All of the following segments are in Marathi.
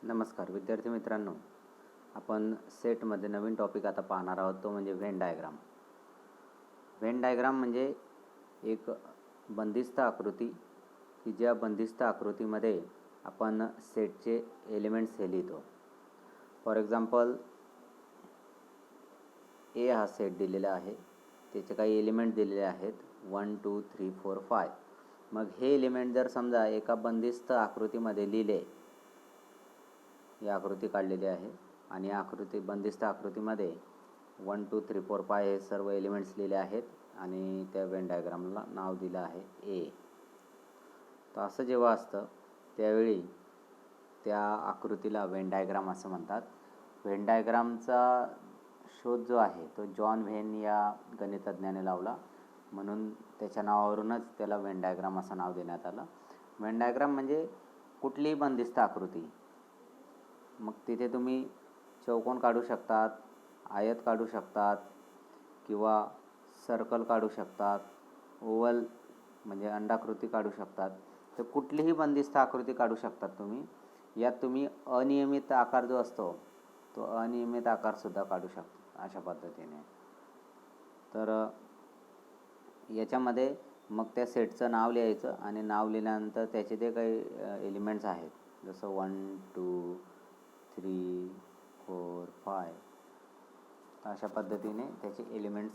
नमस्कार विद्यार्थी मित्रांनो, आपण सेटमध्ये नवीन टॉपिक आता पाहणार आहोत, तो म्हणजे व्हेन डायग्राम. व्हेन डायग्राम म्हणजे एक बंदिस्त आकृती की ज्या बंदिस्त आकृतीमध्ये आपण सेटचे एलिमेंट्स हे लिहितो. फॉर एक्झाम्पल, ए हा सेट दिलेला आहे, त्याचे काही एलिमेंट दिलेले आहेत 1 2 3 4 5. मग हे एलिमेंट जर समजा एका बंदिस्त आकृतीमध्ये लिहिले, ही आकृती काढलेली आहे आणि या बंदिस्त आकृतीमध्ये 1 2 3 4 5 हे सर्व एलिमेंट्स लिहिले आहेत आणि त्या व्हेन डायग्रामला नाव दिलं आहे ए. तर असं जेव्हा असतं त्यावेळी त्या आकृतीला व्हेन डायग्राम असं म्हणतात. व्हेन डायग्रामचा शोध जो आहे तो जॉन व्हेन या गणितज्ञाने लावला, म्हणून त्याच्या नावावरूनच त्याला व्हेन डायग्राम असं नाव देण्यात आलं. व्हेन डायग्राम म्हणजे कुठलीही बंदिस्त आकृती, मग तिथे तुम्ही चौकोन काढू शकतात, आयत काढू शकतात किंवा सर्कल काढू शकतात, ओव्हल म्हणजे अंडाकृती काढू शकतात. तर कुठलीही बंदिस्त आकृती काढू शकतात तुम्ही. यात तुम्ही अनियमित आकार जो असतो तो अनियमित आकारसुद्धा काढू शकता अशा पद्धतीने. तर याच्यामध्ये मग त्या सेटचं नाव लिहायचं आणि नाव लिहिल्यानंतर त्याचे जे काही एलिमेंट्स आहेत, जसं 1 2 3 4 5, अशा पद्धतीने त्याचे एलिमेंट्स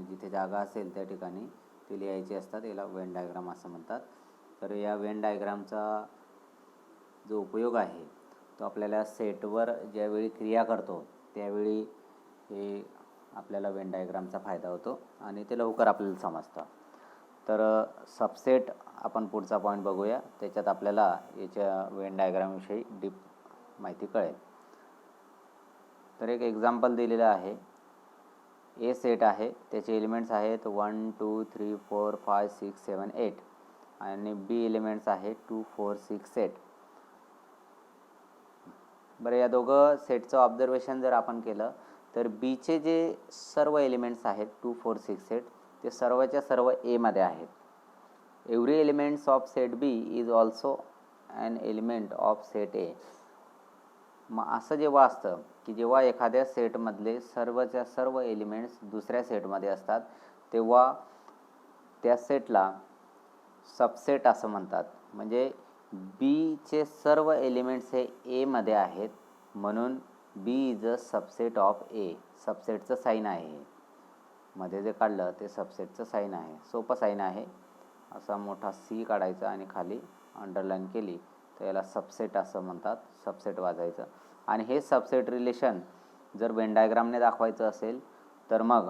जिथे जागा असेल त्या ठिकाणी ते लिहायचे असतात. याला व्हेन डायग्राम असं म्हणतात. तर या व्हेन डायग्रामचा जो उपयोग आहे तो आपल्याला सेटवर ज्यावेळी क्रिया करतो त्यावेळी हे आपल्याला व्हेन डायग्रामचा फायदा होतो आणि ते लवकर आपल्याला समजतं. तर सबसेट आपण पुढचा पॉईंट बघूया, त्याच्यात आपल्याला याच्या व्हेन डायग्रामविषयी डीप माहिती कळेल. तर एक एक्झाम्पल दिलेलं आहे. ए सेट आहे, त्याचे एलिमेंट्स आहेत 1 2 3 4 5 6 7 8 आणि बी एलिमेंट्स आहे 2 4 6 8. बरं, या दोघं सेटचं ऑब्झर्वेशन जर आपण केलं तर बीचे जे सर्व एलिमेंट्स आहेत 2 4 6 8 ते सर्वच्या सर्व एमध्ये आहेत. Every elements of set B is also an element of set A. मग असं जेव्हा असतं की जेव्हा एखाद्या सेटमधले सर्वच्या सर्व एलिमेंट्स दुसऱ्या सेटमध्ये असतात तेव्हा त्या सेटला सबसेट असं म्हणतात. म्हणजे बीचे सर्व एलिमेंट्स हे एमध्ये आहेत म्हणून B is a subset of A. सबसेटचं साईन आहे, मध्ये जे काढलं ते सबसेटचं साईन आहे. सोपं साईन आहे. असा मोठा सी काढायचा आणि खाली अंडरलाईन केली तर याला सबसेट असं म्हणतात. सबसेट वाजायचं. आणि हे सबसेट रिलेशन जर व्हेन डायग्रामने दाखवायचं असेल तर मग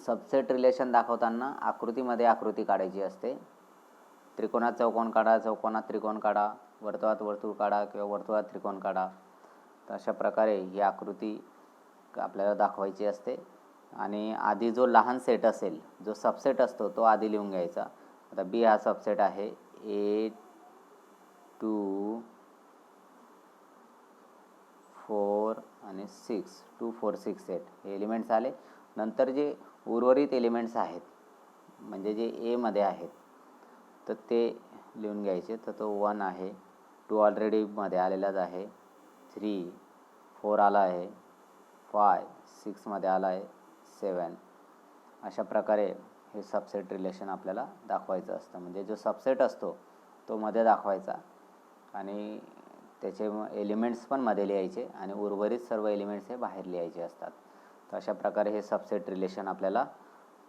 सबसेट रिलेशन दाखवताना आकृतीमध्ये आकृती काढायची असते. त्रिकोणात चौकोन काढा, चौकोनात त्रिकोण काढा, वर्तुळात वर्तुळ काढा किंवा वर्तुळात त्रिकोण काढा. तर अशा प्रकारे ही आकृती आपल्याला दाखवायची असते. आणि आधी जो लहान सेट असेल, जो सबसेट असतो तो आधी लिहून घ्यायचा. आता बी हा सबसेट आहे. ए 2 4 आणि 6 2 4 6 8 हे एलिमेंट्स आले. नंतर जे उर्वरित एलिमेंट्स आहेत म्हणजे जे एमध्ये आहेत तर ते लिहून घ्यायचे. तर तो 1 आहे, 2 ऑलरेडी मध्ये आलेलाच आहे, 3 4 आला आहे, 5 6 मध्ये आला आहे, 7. अशा प्रकारे हे सबसेट रिलेशन आपल्याला दाखवायचं असतं. म्हणजे जो सबसेट असतो तो मध्ये दाखवायचा आणि त्याचे एलिमेंट्स पण मध्ये लिहायचे आणि उर्वरित सर्व एलिमेंट्स हे बाहेर लिहायचे असतात. तर अशा प्रकारे हे सबसेट रिलेशन आपल्याला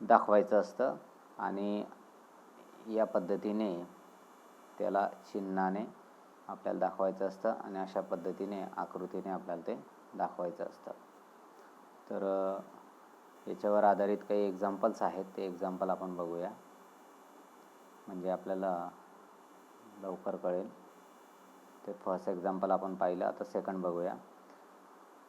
दाखवायचं असतं आणि या पद्धतीने त्याला चिन्हाने आपल्याला दाखवायचं असतं आणि अशा पद्धतीने आकृतीने आपल्याला ते दाखवायचं असतं. तर याच्यावर आधारित काही एक्झाम्पल्स आहेत, ते एक्झाम्पल आपण बघूया म्हणजे आपल्याला लवकर कळेल. ते फर्स्ट एक्झाम्पल आपण पाहिलं, आता सेकंड बघूया.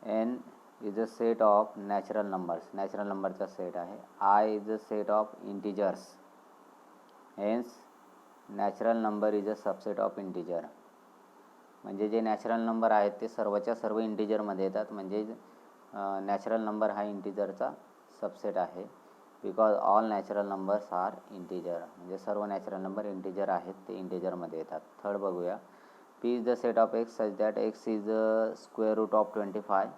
N is a set of natural numbers. Natural नंबरचा सेट आहे. I is a set of integers. Hence natural number is a subset of integer. म्हणजे जे नॅचरल नंबर आहेत ते सर्वच्या सर्व इंटिजरमध्ये येतात. म्हणजे नॅचरल नंबर हा इंटिजरचा सबसेट आहे. Because all natural numbers are integer. म्हणजे सर्व नॅचरल नंबर इंटिजर आहेत, ते इंटिजरमध्ये येतात. थर्ड बघूया. P is the set of x such that x is the square root of 25,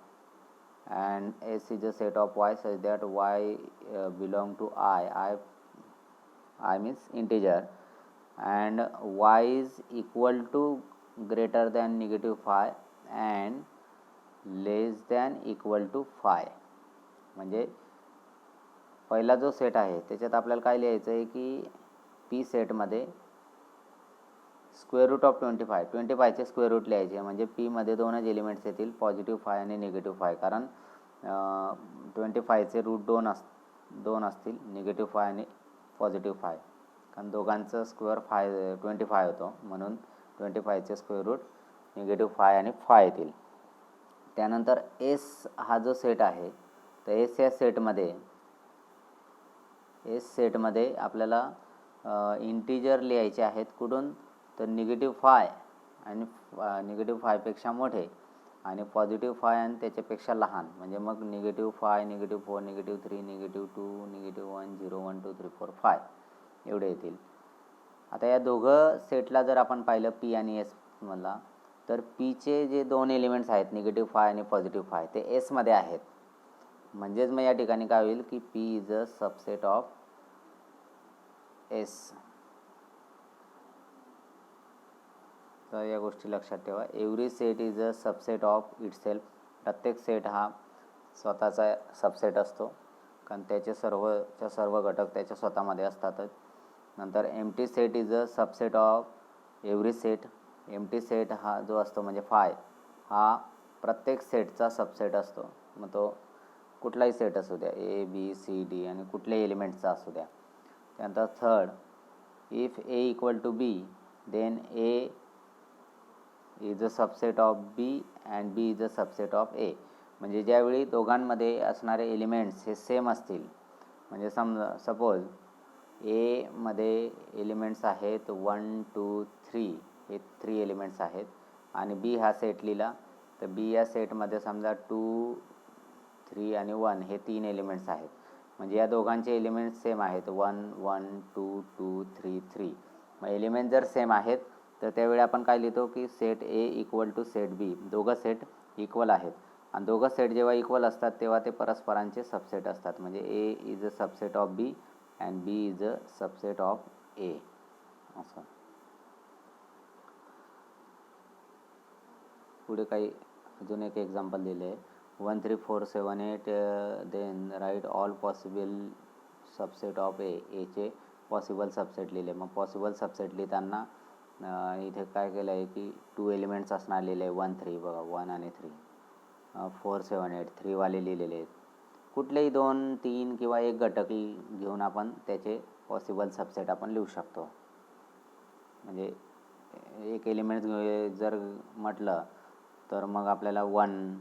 and S is the set of y such that y belong to I means integer, and y is equal to greater than negative 5 and less than equal to 5. म्हणजे पहिला जो सेट आहे त्याच्यात आपल्याला काय लिहायचं आहे की पी सेटमध्ये स्क्वेअर रूट ऑफ 25चे स्क्वेअर रूट लिहायचे, म्हणजे पीमध्ये दोनच एलिमेंट्स येतील, पॉझिटिव्ह 5 आणि निगेटिव्ह 5, कारण 25चे रूट दोन असतील, निगेटिव्ह 5 आणि पॉझिटिव्ह 5, कारण दोघांचं स्क्वेअर 25 होतो, म्हणून 25चे स्क्वेअर रूट निगेटिव्ह 5 आणि 5 येतील. त्यानंतर एस हा जो सेट आहे तर एस या सेटमध्ये आपल्याला इंटिजर लिहायचे आहेत. कुठून? तर निगेटिव्ह 5 आणि निगेटिव्ह 5पेक्षा मोठे आणि पॉझिटिव्ह 5 आणि त्याच्यापेक्षा लहान, म्हणजे मग negative 5, negative 4, negative 3, negative 2, negative 1, 0, 1, 2, 3, 4, 5 एवढे येतील. आता या दोघं सेटला जर आपण पाहिलं पी आणि एस मधला, तर पीचे जे दोन एलिमेंट्स आहेत निगेटिव्ह 5 आणि पॉझिटिव्ह 5 ते एसमध्ये आहेत. म्हणजेच मग या ठिकाणी काय होईल की P is a subset of S. तर या गोष्टी लक्षात ठेवा. Every set is a subset of itself. प्रत्येक सेट हा स्वतःचा सबसेट असतो, कारण त्याचे सर्व घटक त्याच्या स्वतःमध्ये असतातच. नंतर empty set is a subset of every set. Empty set हा जो असतो म्हणजे 5 हा प्रत्येक सेटचा सबसेट असतो, मग तो कुठलाही सेट असू द्या, ए बी सी डी आणि कुठल्याही एलिमेंट्सचा असू द्या. त्यानंतर third, if A equal to B then A is a subset of B and B is a subset of A. म्हणजे ज्यावेळी दोघांमध्ये असणारे एलिमेंट्स हे सेम असतील, म्हणजे सपोज एमध्ये एलिमेंट्स आहेत 1, 2, 3 हे 3 एलिमेंट्स आहेत आणि बी हा सेट लिहिला, तर बी या सेटमध्ये समजा 2, 3 आणि 1 हे 3 एलिमेंट्स आहेत. म्हणजे या दोघांचे एलिमेंट्स सेम आहेत 1, 1, 2, 2, 3, 3. मग एलिमेंट जर सेम आहेत तर त्यावेळी आपण काय लिहितो की set A equal to set B. दोघं सेट इक्वल आहेत आणि दोघं सेट जेव्हा इक्वल असतात तेव्हा ते परस्परांचे सबसेट असतात. म्हणजे A is a subset of B and B is a subset of A असं. पुढे काही अजून एक एक्झाम्पल दिले आहे. 1, 3, 4, 7, 8 then write all possible subset of A. एचे पॉसिबल सबसेट लिहिले. मग पॉसिबल सबसेट लिहिताना इथे काय केलं आहे की 2 एलिमेंट्स असणार लिहिले आहे. 1, 3 बघा, 1 आणि 3. 4, 7, 8 3 वाले लिहिलेले आहेत. कुठलेही 2, 3 किंवा एक घटक घेऊन आपण त्याचे पॉसिबल सबसेट आपण लिहू शकतो. म्हणजे एक एलिमेंट जर म्हटलं तर मग आपल्याला 1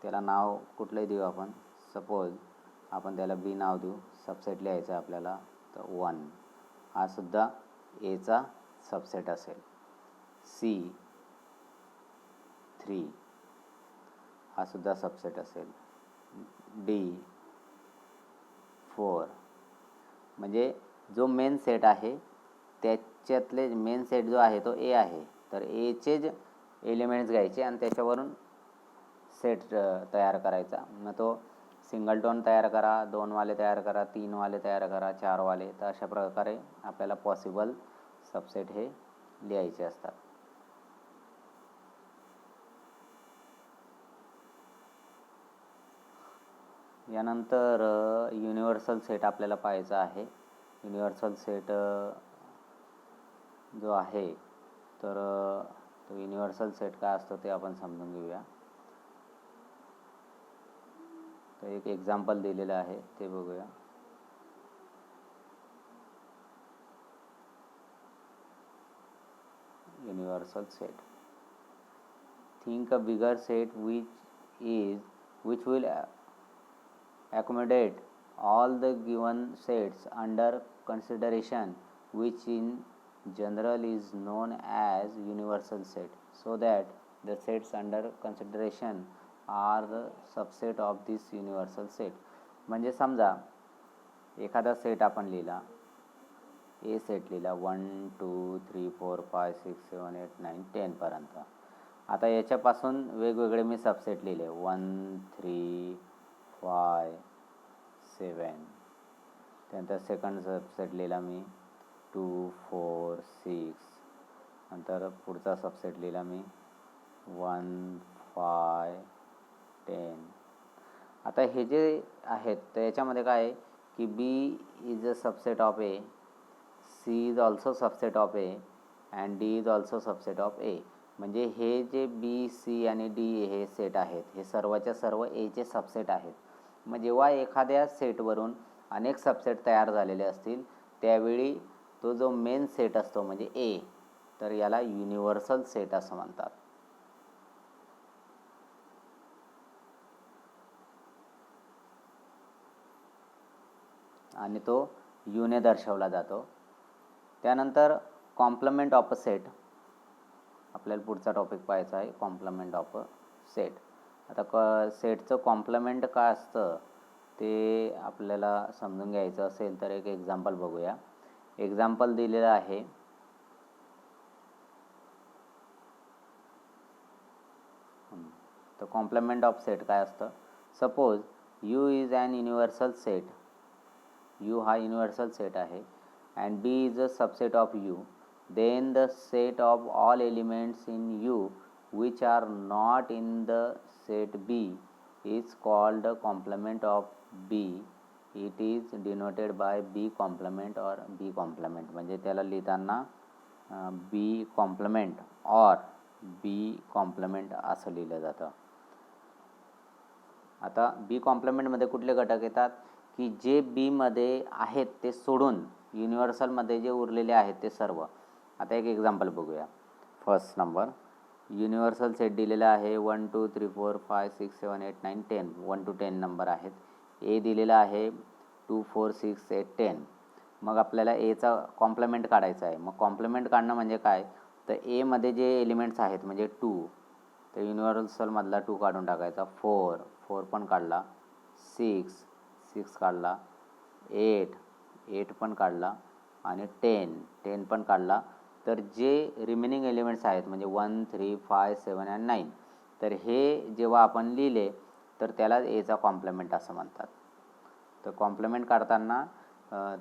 त्याला नाव कुठलंही देऊ आपण. सपोज आपण त्याला बी नाव देऊ. सबसेट लिहायचं आहे आपल्याला, तर 1 हा सुद्धा एचा सबसेट असेल. सी 3 हा सुद्धा सबसेट असेल. डी 4. म्हणजे जो मेन सेट आहे त्याच्यातले मेन सेट जो आहे तो ए आहे, तर एचेच एलिमेंट्स घ्यायचे आणि त्याच्यावरून सेट तयार करायचा. मग तो सिंगल टोन तयार करा, 2 वाले तयार करा, 3 वाले तयार करा, 4 वाले. तर अशा प्रकारे आपल्याला पॉसिबल सबसेट हे लिहायचे असतात. यानंतर युनिव्हर्सल सेट आपल्याला पाहायचा आहे. युनिव्हर्सल सेट जो आहे तर तो युनिव्हर्सल सेट काय असतो ते आपण समजून घेऊया. तर एक एक्झाम्पल दिलेलं आहे ते बघूया. Universal set. Think a bigger set which will accommodate all the given sets under consideration, which in general is known as universal set, so that the sets under consideration are the subset of this universal set. म्हणजे समजा एखादा सेट आपण लिहिला ए सेट लिहिला 1 2 3 4 5 6 7 8 9 10 पर्यंत. आता याच्यापासून वेगवेगळे मी सबसेट लिहिले 1 3 5 7. त्यानंतर सेकंड सबसेट लिहिला मी 2 4 6. नंतर पुढचा सबसेट लिहिला मी 1 5 10. आता हे जे आहेत तर याच्यामध्ये काय आहे की B is a subset of A, C is also subset of A and D is also subset of A. म्हणजे हे जे बी सी आणि डी हे सेट आहेत हे सर्वच्या सर्व एचे सबसेट आहेत. मग जेव्हा एखाद्या सेटवरून अनेक सबसेट तयार झालेले असतील त्यावेळी तो जो मेन सेट असतो म्हणजे ए, तर याला युनिव्हर्सल सेट असं म्हणतात. आणि तो यूने दर्शवला जातो. त्यानंतर कॉम्प्लिमेंट ऑफ अ सेट, आपल्याला पुढचा टॉपिक पाहायचा आहे कॉम्प्लिमेंट ऑफ अ सेट. आता सेटचं कॉम्प्लिमेंट काय असतं ते आपल्याला समजून घ्यायचं असेल तर एक एक्झाम्पल बघूया. एक्झाम्पल दिलेलं आहे तर कॉम्प्लिमेंट ऑफ सेट काय असतं. Suppose U is an universal set, U हा युनिव्हर्सल सेट आहे and B is a subset of U, then the set of all elements in U which are not in the set B is called the complement of B. It is denoted by B complement or B complement. म्हणजे त्याला लिहिताना B complement or B complement असं लिहिलं जातं. आता B complementमध्ये कुठले घटक येतात की जे B मध्ये आहेत ते सोडून युनिव्हर्सलमध्ये जे उरलेले आहेत ते सर्व. आता एक एक्झाम्पल बघूया. फर्स्ट नंबर युनिव्हर्सल सेट दिलेला आहे 1 2 3 4 5 6 7 8 9 10. 1 to 10 नंबर आहेत. ए दिलेला आहे 2 4 6 8 10. मग आपल्याला एचा कॉम्प्लिमेंट काढायचा आहे. मग कॉम्प्लिमेंट काढणं म्हणजे काय तर एमध्ये जे एलिमेंट्स आहेत म्हणजे 2, तर युनिव्हर्सलमधला 2 काढून टाकायचा. 4 पण काढला, 6 काढला, 8 पण काढला आणि 10 पण काढला. तर जे रिमेनिंग एलिमेंट्स आहेत म्हणजे 1 3 5 7 आणि 9, तर हे जेव्हा आपण लिहिले तर त्याला एचा कॉम्प्लिमेंट असं म्हणतात. तर कॉम्प्लिमेंट काढताना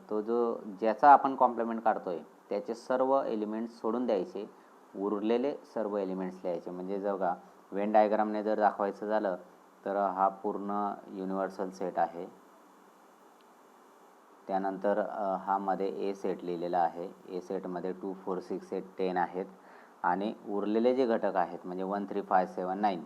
तो जो ज्याचा आपण कॉम्प्लिमेंट काढतो आहे त्याचे सर्व एलिमेंट्स सोडून द्यायचे, उरलेले सर्व एलिमेंट्स लिहायचे. म्हणजे बघा वेन डायग्रामने जर दाखवायचं झालं तर हा पूर्ण युनिव्हर्सल सेट आहे. त्यानंतर हा मध्ये ए सेट लिहिलेला आहे. ए सेटमध्ये 2 4 6 8 10 आहेत आणि उरलेले जे घटक आहेत म्हणजे 1 3 5 7 9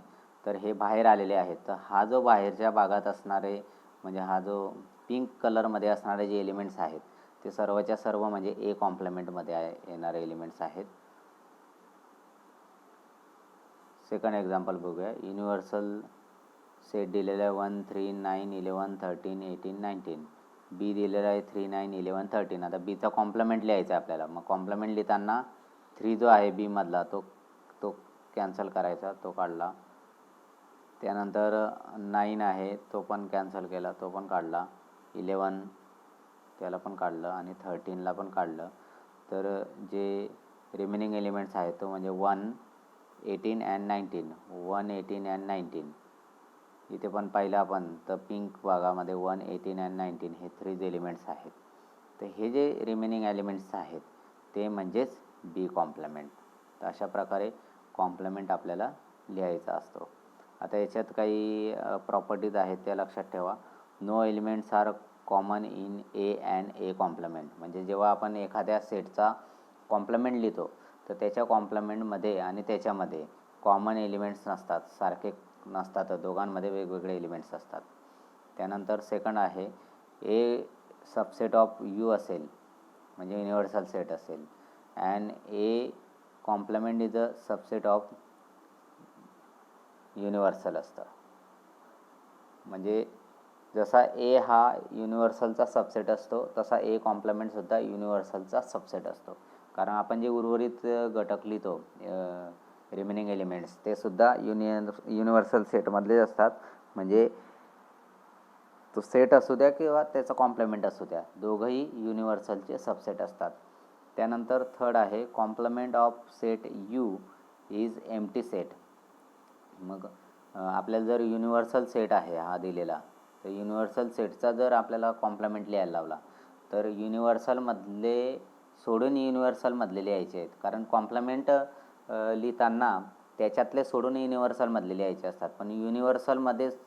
तर हे बाहेर आलेले आहेत. तर हा जो बाहेरच्या भागात असणारे म्हणजे हा जो पिंक कलरमध्ये असणारे जे एलिमेंट्स आहेत ते सर्वच्या सर्व म्हणजे ए कॉम्प्लिमेंटमध्ये येणारे एलिमेंट्स आहेत. सेकंड एक्झाम्पल बघूया. युनिव्हर्सल सेट दिलेला आहे 1 3 9 11 13 18 19. बी दिलेला आहे 3 9 11 13. आता बीचा कॉम्प्लिमेंट लिहायचा आहे आपल्याला. मग कॉम्प्लिमेंट लिहिताना 3 जो आहे बी मधला तो कॅन्सल करायचा, तो काढला. त्यानंतर 9 आहे तो पण कॅन्सल केला, तो पण काढला. 11 त्याला पण काढलं आणि 13ला पण काढलं. तर जे रिमेनिंग एलिमेंट्स आहेत तो म्हणजे 1 18 अँड 19. 1 18 अँड 19 इथे पण पाहिलं आपण तर पिंक भागामध्ये 1 18 अँड 19 हे 3 एलिमेंट्स आहेत. तर हे जे रिमेनिंग एलिमेंट्स आहेत ते म्हणजेच बी कॉम्प्लिमेंट. तर अशा प्रकारे कॉम्प्लिमेंट आपल्याला लिहायचा असतो. आता याच्यात काही प्रॉपर्टीज आहेत त्या लक्षात ठेवा. No elements are common in A and A complement. म्हणजे जेव्हा आपण एखाद्या सेटचा कॉम्प्लिमेंट लिहितो तर त्याच्या कॉम्प्लिमेंटमध्ये आणि त्याच्यामध्ये कॉमन एलिमेंट्स नसतात, सारखे नसतात, दोघांमध्ये वेगवेगळे एलिमेंट्स असतात. त्यानंतर सेकंड आहे ए सबसेट ऑफ यू असेल म्हणजे युनिव्हर्सल सेट असेल and A complement is a subset of universal असतं. म्हणजे जसा ए हा युनिव्हर्सलचा सबसेट असतो तसा ए कॉम्प्लिमेंटसुद्धा युनिव्हर्सलचा सबसेट असतो. कारण आपण जे उर्वरित घटक लिहितो रिमेनिंग एलिमेंट्स ते सुद्धा युनिव्हर्सल सेटमधलेच असतात. म्हणजे तो सेट असू द्या किंवा त्याचा कॉम्प्लिमेंट असू द्या दोघंही युनिव्हर्सलचे सबसेट असतात. त्यानंतर थर्ड आहे complement of set U is empty set. मग आपल्याला जर युनिव्हर्सल सेट आहे हा दिलेला, तर युनिव्हर्सल सेटचा जर आपल्याला कॉम्प्लिमेंट लिहायला लावला तर युनिव्हर्सलमधले सोडून युनिव्हर्सलमधले लिहायचे आहेत. कारण कॉम्प्लिमेंट लिहिताना त्याच्यातले सोडून युनिव्हर्सलमधले लिहायचे असतात. पण युनिव्हर्सलमध्येच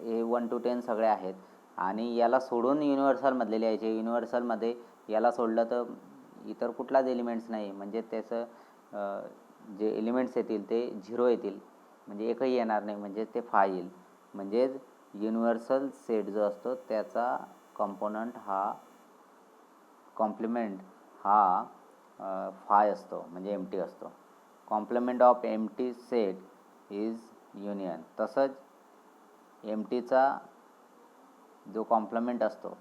हे 1 to 10 सगळे आहेत आणि याला सोडून युनिव्हर्सलमधले लिहायचे. युनिव्हर्सलमध्ये याला सोडलं तर इतर कुठलाच एलिमेंट्स नाही, म्हणजे त्याचं जे एलिमेंट्स येतील ते 0 येतील, म्हणजे एकही येणार नाही, म्हणजे ते 5 येईल. म्हणजेच युनिव्हर्सल सेट जो असतो त्याचा कॉम्पोनंट हा कॉम्प्लिमेंट हा 5 असतो, म्हणजे एम्प्टी असतो. Complement of empty set is union. तसंच एम्प्टीचा जो कॉम्प्लिमेंट असतो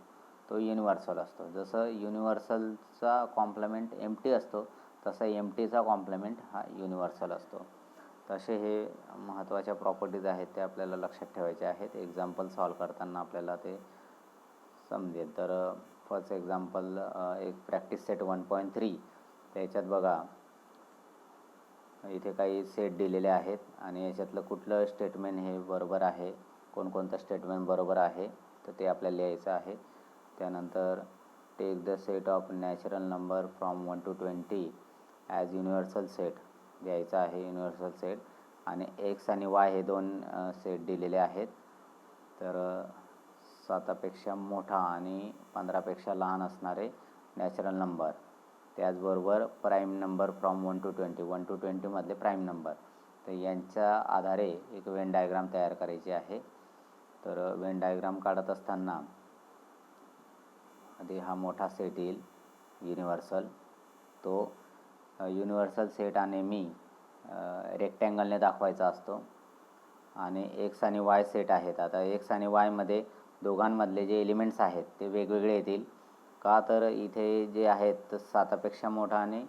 तो युनिव्हर्सल असतो. जसं युनिव्हर्सलचा कॉम्प्लिमेंट एम्प्टी असतो तसं एम्प्टीचा कॉम्प्लिमेंट हा युनिव्हर्सल असतो. तसे हे महत्त्वाच्या प्रॉपर्टीज आहेत ते आपल्याला लक्षात ठेवायचे आहेत. एक्झाम्पल सॉल्व करताना आपल्याला ते समजेल. तर फर्स्ट एक्झाम्पल एक प्रॅक्टिस सेट 1.3. त्याच्यात बघा इथे काही सेट दिलेले आहेत आणि याच्यातलं कुठलं स्टेटमेंट हे बरोबर आहे, कोणकोणतं स्टेटमेंट बरोबर आहे तर ते आपल्याला लिहायचं आहे. त्यानंतर take the set of natural number from 1 to 20 as universal set लिहायचं आहे. युनिव्हर्सल सेट आणि एक्स आणि वाय हे दोन सेट दिलेले आहेत. तर 7पेक्षा मोठा आणि 15पेक्षा लहान असणारे नॅचरल नंबर, त्याचबरोबर prime number from 1 to 20, 1 to 20 मधले प्राईम नंबर. तर यांच्या आधारे एक वेन डायग्राम तयार करायची आहे. तर वेन डायग्राम काढत असताना आधी हा मोठा सेट येईल युनिव्हर्सल. तो युनिव्हर्सल सेट हा नेहमी रेक्टँगलने दाखवायचा असतो. आणि एक्स आणि वाय सेट आहेत. आता एक्स आणि वायमध्ये दोघांमधले जे एलिमेंट्स आहेत ते वेगवेगळे येतील. का तर इथे जे आहेत 7पेक्षा मोठा आणि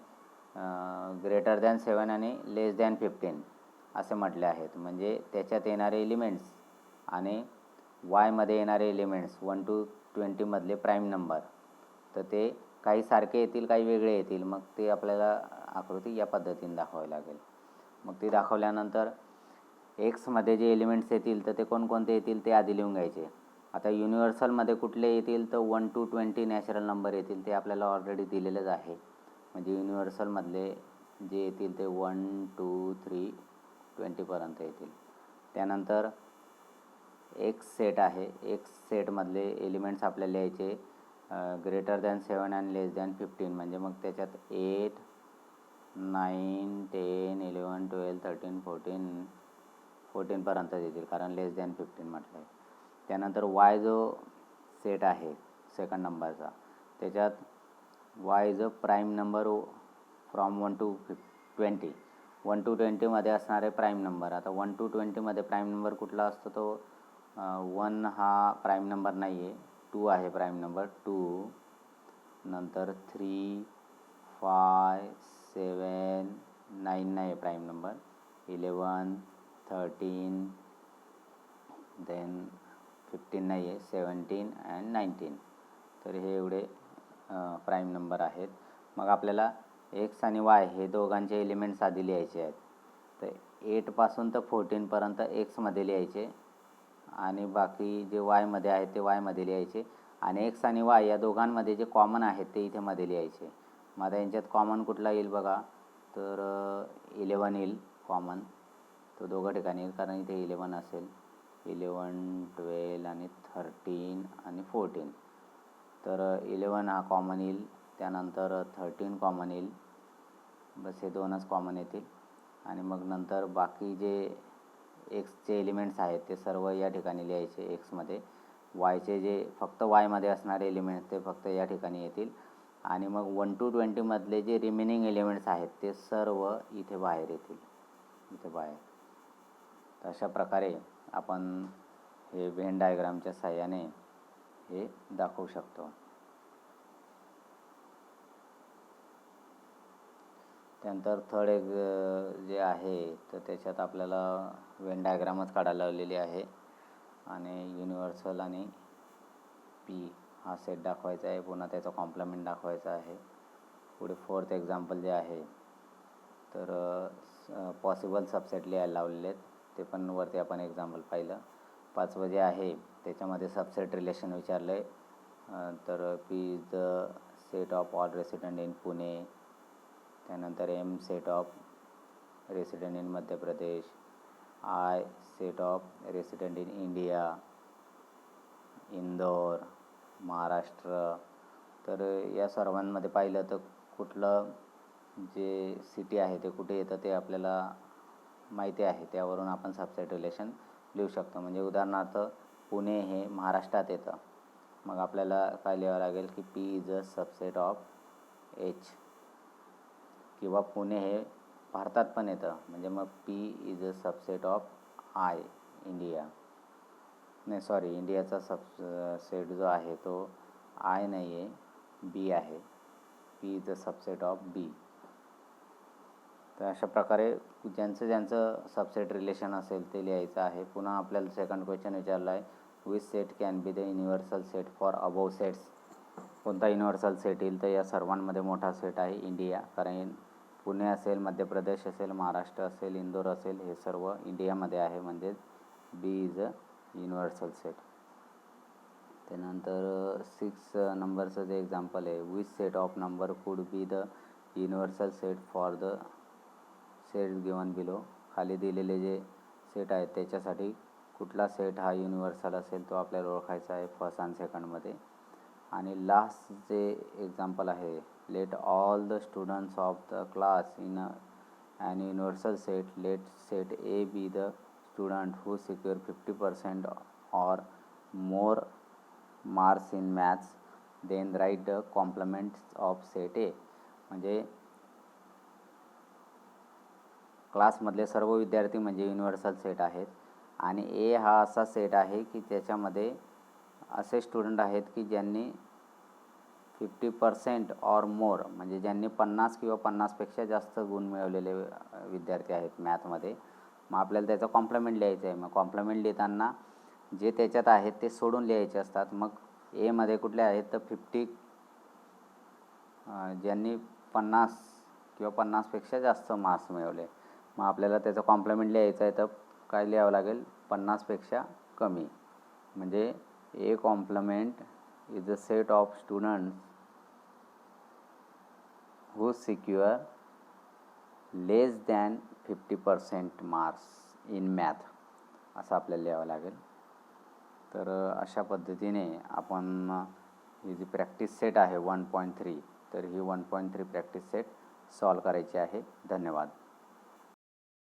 ग्रेटर दॅन 7 आणि लेस दॅन 15 असे म्हटले आहेत. म्हणजे त्याच्यात येणारे एलिमेंट्स आणि वायमध्ये येणारे एलिमेंट्स 1 to 20 मधले प्राईम नंबर, तर ते काही सारखे येतील काही वेगळे येतील. मग ते आपल्याला आकृती या पद्धतीने दाखवावी लागेल. मग ती दाखवल्यानंतर एक्समध्ये जे एलिमेंट्स येतील तर ते कोणकोणते येतील ते आधी लिहून घ्यायचे. आता युनिव्हर्सलमध्ये कुठले येतील तर 1 to 20 नॅचरल नंबर येतील, ते आपल्याला ऑलरेडी दिलेलंच आहे. म्हणजे युनिव्हर्सलमधले जे येतील ते 1 2 3 20पर्यंत येतील. त्यानंतर एक्स सेट आहे. एक्स सेटमधले एलिमेंट्स आपल्याला लिहायचे ग्रेटर दॅन 7 आणि लेस दॅन 15. म्हणजे मग त्याच्यात 8 9 10 11 12 13 14पर्यंत येतील, कारण लेस दॅन 15 म्हटलं आहे. त्यानंतर वाय जो सेट आहे सेकंड नंबरचा, त्याच्यात Y is a prime number from 1 to 20. 1 to 20मध्ये असणारे प्राईम नंबर. आता 1 to 20मध्ये प्राईम नंबर कुठला असतो तो 1 हा प्राईम नंबर नाही आहे, 2 आहे प्राईम नंबर 2. नंतर 3 5 7 9 नाही आहे प्राईम नंबर, 11 13 देन 15 नाही आहे, 17 अँड 19. तर हे एवढे प्राईम नंबर आहेत. मग आपल्याला एक्स आणि वाय हे दोघांचे एलिमेंट्स आधी लिहायचे आहेत. तर 8पासून तर 14पर्यंत एक्समध्ये लिहायचे आणि बाकी जे वायमध्ये आहेत ते वायमध्ये लिहायचे. आणि एक्स आणि वाय या दोघांमध्ये जे कॉमन आहेत ते इथे मध्ये लिहायचे. मग आता यांच्यात कॉमन कुठला येईल बघा, तर 11 येईल कॉमन. तो दोघं ठिकाणी येईल कारण इथे 11 असेल. 11 12 आणि 13 आणि 14. तर 11 हा कॉमन येईल. त्यानंतर 13 कॉमन येईल. बस हे दोनच कॉमन येतील. आणि मग नंतर बाकी जे एक्सचे एलिमेंट्स आहेत ते सर्व या ठिकाणी लिहायचे एक्समध्ये. वायचे जे फक्त वायमध्ये असणारे एलिमेंट्स ते फक्त या ठिकाणी येतील. आणि मग 1 to 20मधले जे रिमेनिंग एलिमेंट्स आहेत ते सर्व इथे बाहेर येतील, इथे बाहेर. तर अशा प्रकारे आपण हे व्हेन डायग्रामच्या साहाय्याने हे दाखवू शकतो. त्यानंतर थर्ड एक जे आहे तर त्याच्यात आपल्याला व्हेन डायग्रामच काढायला लावलेली आहे आणि युनिव्हर्सल आणि पी हा सेट दाखवायचा आहे. पुन्हा त्याचा कॉम्प्लिमेंट दाखवायचा आहे. पुढे फोर्थ एक्झाम्पल जे आहे तर पॉसिबल सबसेट लिहायला लावलेले आहेत, ते पण वरती आपण एक्झाम्पल पाहिलं. 5वं जे आहे त्याच्यामध्ये सबसेट रिलेशन विचारलं आहे. तर P is the set of all resident in Pune, त्यानंतर M set of resident in Madhya Pradesh, I set of resident in India, Indore, Maharashtra. तर या सर्वांमध्ये पाहिलं तर कुठलं जे सिटी आहे ते कुठे येतं ते आपल्याला माहिती आहे, त्यावरून आपण सबसेट रिलेशन लिहू शकतो. म्हणजे उदाहरणार्थ पुणे हे महाराष्ट्रात येतं, मग आपल्याला काय लिहावं लागेल की P is a subset of H. किंवा पुणे हे भारतात पण येतं, म्हणजे मग P is a subset of I India. नाही सॉरी, इंडियाचा सबसेट जो आहे तो आय नाही आहे, बी आहे. P is a subset of B. तर अशा प्रकारे ज्यांचं सबसेट रिलेशन असेल ते लिहायचं आहे. पुन्हा आपल्याला सेकंड क्वेश्चन विचारला आहे, which set can be the universal set for above sets. कोणता युनिव्हर्सल सेट येईल? तर या सर्वांमध्ये मोठा सेट आहे इंडिया, कारण पुणे असेल, मध्य प्रदेश असेल, महाराष्ट्र असेल, इंदोर असेल, हे सर्व इंडियामध्ये आहे, म्हणजे बी इज अ युनिव्हर्सल सेट. त्यानंतर 6 नंबरचं जे एक्झाम्पल आहे, which set of number could be the universal set for the set given below. खाली दिलेले जे सेट आहेत त्याच्यासाठी कुठला सेट हा युनिव्हर्सल असेल तो आपल्याला ओळखायचा आहे फर्स्ट आणि सेकंडमध्ये. आणि लास्ट जे एक्झाम्पल आहे, let all the students of the class in an universal set, let set A be the student who secure 50% or more marks in maths, then write the complements of set A. म्हणजे क्लासमधले सर्व विद्यार्थी म्हणजे युनिव्हर्सल सेट आहेत, आणि ए हा असा सेट आहे की त्याच्यामध्ये असे स्टुडंट आहेत की ज्यांनी 50% ऑर मोर, म्हणजे ज्यांनी 50 किंवा 50पेक्षा जास्त गुण मिळवलेले विद्यार्थी आहेत मॅथमध्ये. मग आपल्याला त्याचं कॉम्प्लिमेंट लिहायचं आहे. मग कॉम्प्लिमेंट लिहिताना जे त्याच्यात आहेत ते सोडून लिहायचे असतात. मग एमध्ये कुठले आहेत तर 50, ज्यांनी 50 किंवा 50पेक्षा जास्त मार्क्स मिळवले. मग आपल्याला त्याचं कॉम्प्लिमेंट लिहायचं आहे, तर काय लिहावं लागेल? 50पेक्षा कमी. म्हणजे A complement is a set of students who secure less than 50% marks in math, असं आपल्याला लिहावं लागेल. तर अशा पद्धतीने आपण ही जी प्रॅक्टिस सेट आहे 1.3, तर ही 1.3 प्रॅक्टिस सेट सॉल्व करायची आहे. धन्यवाद.